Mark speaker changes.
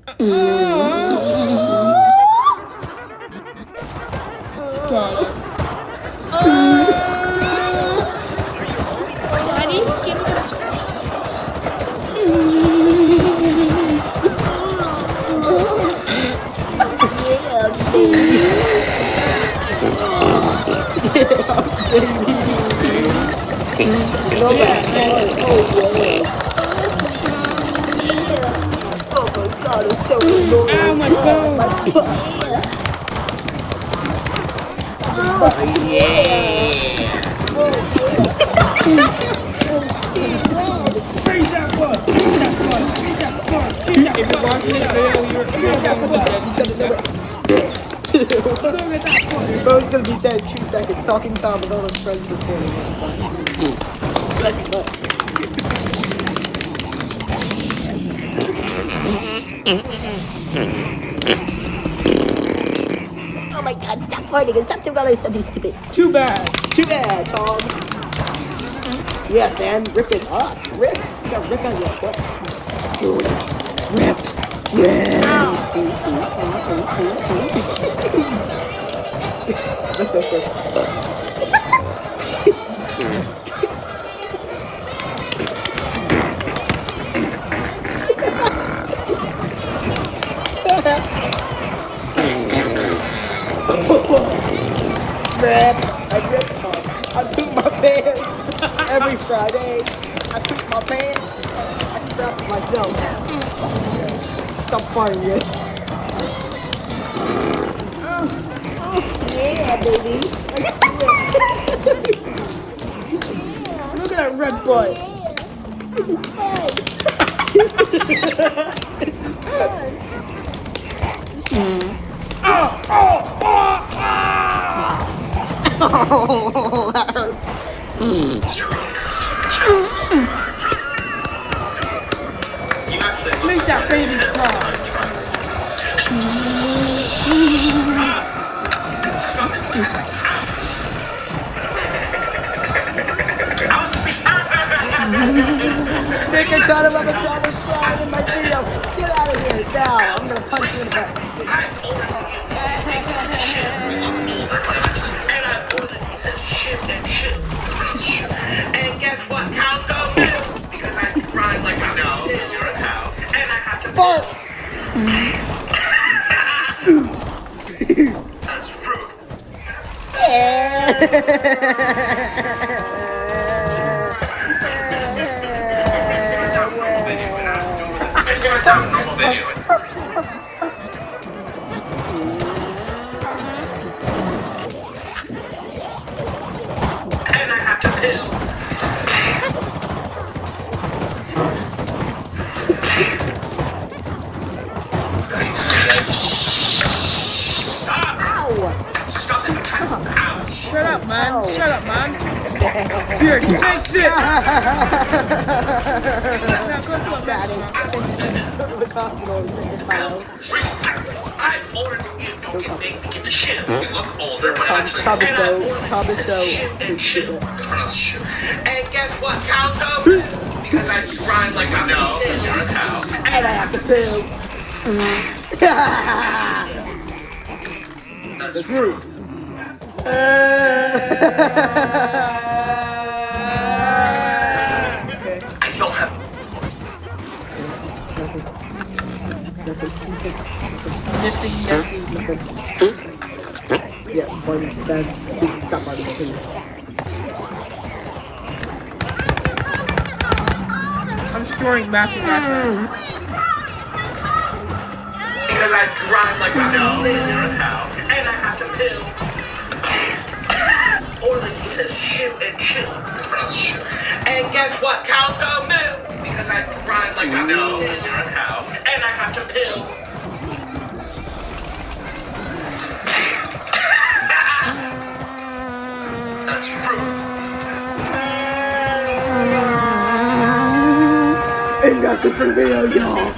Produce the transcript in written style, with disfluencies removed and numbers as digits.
Speaker 1: Got it. Daddy, give me Oh my god! If you're watching this video, you're
Speaker 2: Bro's gonna be dead in 2 seconds, talking Tom with all his friends recording. Oh my god, stop farting and stop doing all this something stupid.
Speaker 1: Too bad.
Speaker 2: Too bad, Tom. Yeah, man, rip it up. Rip. You gotta rip out your butt. Rip. Rip. Let's go first. Rip. I rip Tom. I poop my pants every Friday. I poop my pants. I strap myself. Stop farting, Rip. Yeah, baby. Look at that red butt. This is fun. Oh, that hurt.
Speaker 1: Make that baby cry.
Speaker 2: Make a cut of a Thomas crying in my video. Get out of here now. I'm gonna punch you in the back.
Speaker 3: And guess what? Cows go too. Because I grind like a cow. You're a cow. And I have to
Speaker 2: Fart.
Speaker 3: That's rude. Normal video. And I have to pill.
Speaker 1: Shut up, man. Shut up, man. Here, take this. Now go to a
Speaker 2: Daddy. Go to the hospital and take your file.
Speaker 3: I'm older than you. Don't get me to get the shit. You look older, but actually,
Speaker 2: Thomas
Speaker 3: and
Speaker 2: go.
Speaker 3: I'm older
Speaker 2: Thomas
Speaker 3: than
Speaker 2: go.
Speaker 3: shit and shit. Pronounce shit. And guess what? Cows go because I grind like a cow. You're a cow.
Speaker 2: And I have to poo.
Speaker 3: That's rude.
Speaker 2: I
Speaker 3: don't have.
Speaker 1: Nipping Nessie.
Speaker 2: Yeah, fun. Dad, stop farting, please.
Speaker 1: I'm storing Matthew back.
Speaker 3: Because I grind like a cow. You're a cow. And I have to pill. Or like he says, shoot and chill. It's pronounced shoot. And guess what? Cows go moo. Because I grind like a cow. You're a cow. And I have to pill. That's true.
Speaker 2: And that's it for the video, y'all.